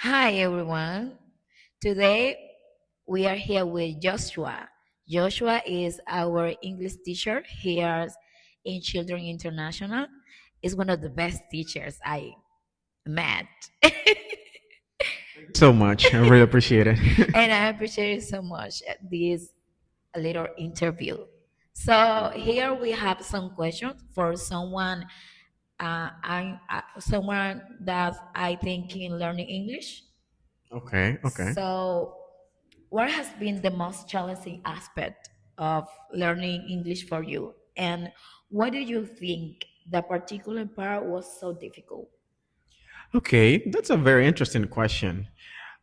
Hi everyone. Today we are here with Joshua. Joshua is our English teacher here in Children International. Is one of the best teachers I met. So much. I really appreciate it. And I appreciate so much this little interview. So here we have some questions for someone that I think in learning English. Okay, okay. So, what has been the most challenging aspect of learning English for you? And why do you think that particular part was so difficult? Okay, that's a very interesting question.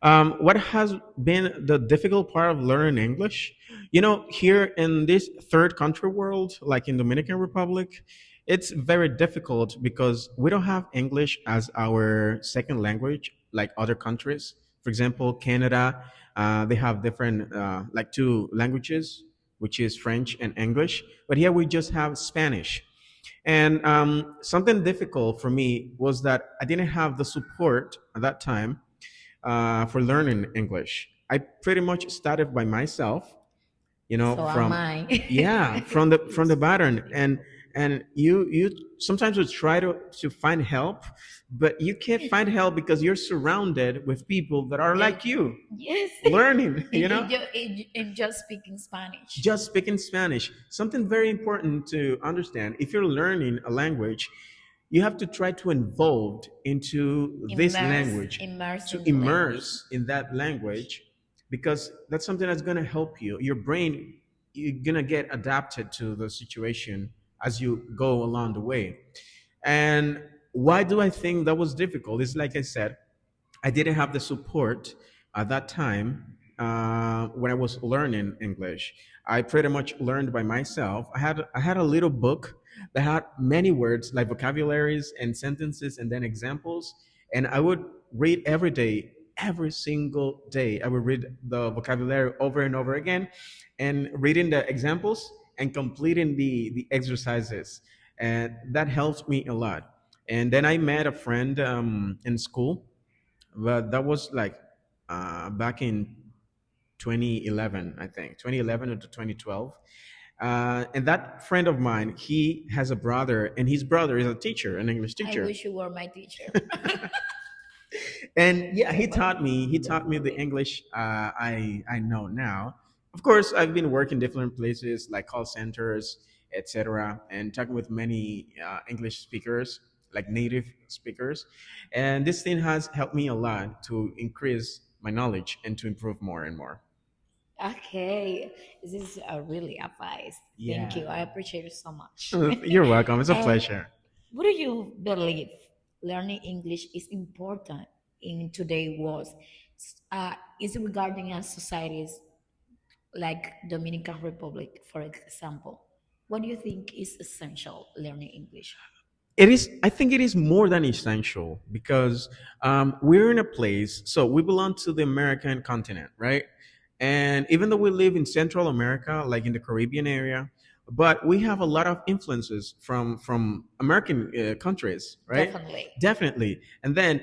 What has been the difficult part of learning English? Here in this third country world, like in Dominican Republic, it's very difficult because we don't have English as our second language like other countries. For example, Canada, they have different, like two languages, which is French and English. But here we just have Spanish. And something difficult for me was that I didn't have the support at that time for learning English. I pretty much started by myself, So am from I. yeah, from the pattern. And you sometimes would try to find help, but you can't find help because you're surrounded with people that are Yes, like you yes. learning. In just speaking Spanish. Just speaking Spanish. Something very important to understand: if you're learning a language, you have to try to involve into this language, Immerse to in the language. immerse in that language, because that's something that's going to help you. Your brain, you're going to get adapted to the situation as you go along the way. And why do I think that was difficult? It's like I said, I didn't have the support at that time when I was learning English. I pretty much learned by myself. I had a little book that had many words like vocabularies and sentences and then examples, and I would read every day, every single day. I would read the vocabulary over and over again, and reading the examples and completing the exercises, and that helped me a lot. And then I met a friend in school, but that was like back in 2011, I think 2011 to 2012. And that friend of mine, he has a brother, and his brother is a teacher, an English I teacher. wish you were my teacher. And yeah, he taught me the English I know now. Of course, I've been working different places like call centers, etc., and talking with many English speakers, like native speakers. And this thing has helped me a lot to increase my knowledge and to improve more and more. Okay, this is a really advice. Thank Yeah. you. I appreciate it so much. You're welcome. It's a And pleasure. what do you believe learning English is important in today's world? Is it regarding our societies like Dominican Republic, for example? What do you think is essential learning English? It is. I think it is more than essential because we're in a place. So we belong to the American continent, right? And even though we live in Central America, like in the Caribbean area, but we have a lot of influences from American countries, right? Definitely. Definitely. And then,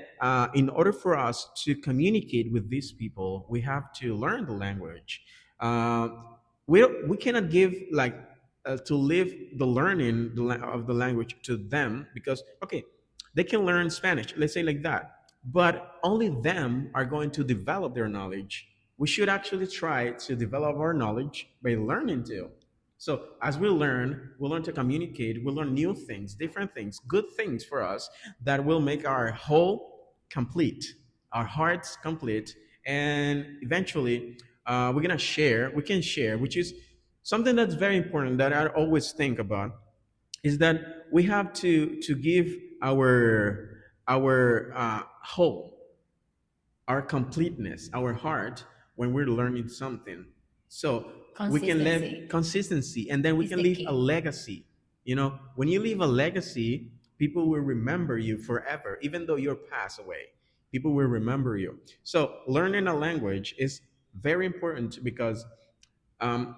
in order for us to communicate with these people, we have to learn the language. Uh, we cannot give like to live the learning of the language to them, because okay, they can learn Spanish, let's say like that, but only them are going to develop their knowledge. We should actually try to develop our knowledge by learning too. So as we learn to communicate, we learn new things, different things, good things for us that will make our whole complete, our hearts complete, and eventually we can share, which is something that's very important that I always think about, is that we have to give our whole, our completeness, our heart when we're learning something. So we can live Consistency consistency, and then we is can the leave a key. legacy. When you leave a legacy, people will remember you forever, even though you're passed away. People will remember you. So learning a language is very important because um,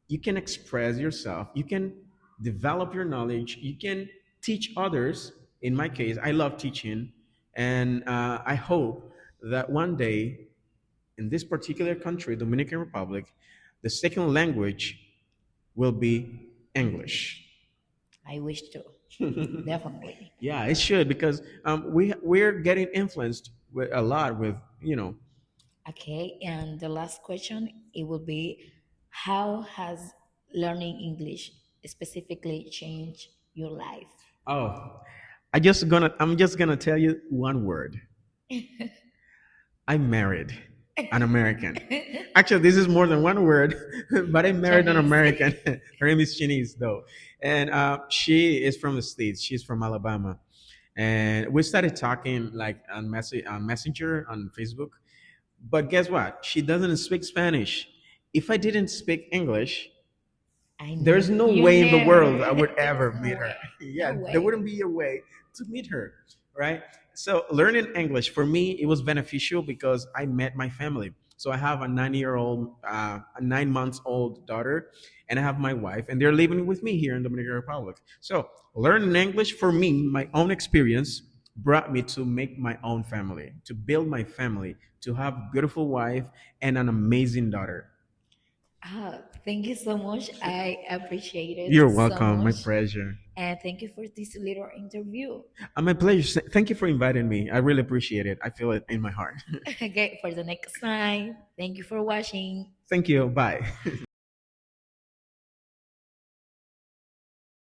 you can express yourself, you can develop your knowledge, you can teach others. In my case, I love teaching, and I hope that one day in this particular country, Dominican Republic, the second language will be English. I wish to. Definitely. Yeah, it should because we're getting influenced with, a lot with Okay, and the last question it will be, how has learning English specifically changed your life? Oh, I'm just gonna tell you one word. I married an American. Actually, this is more than one word, but I married an Chinese. American. Her name is Chinese, though, and she is from the States. She's from Alabama, and we started talking like on Messenger on Facebook. But guess what? She doesn't speak Spanish. If I didn't speak English, I there's no you way in the never. world I would There's ever no meet her. way. Yeah, No there way. wouldn't be a way to meet her, right? So learning English for me it was beneficial because I met my family. So I have a 9-year-old, a 9 months old daughter, and I have my wife, and they're living with me here in Dominican Republic. So learning English for me, my own experience brought me to make my own family, to build my family, to have a beautiful wife and an amazing daughter. Thank you so much. I appreciate it You're so welcome. My much. pleasure. And thank you for this little interview. My pleasure. Thank you for inviting me. I really appreciate it. I feel it in my heart. Okay, for the next time. Thank you for watching. Thank you. Bye.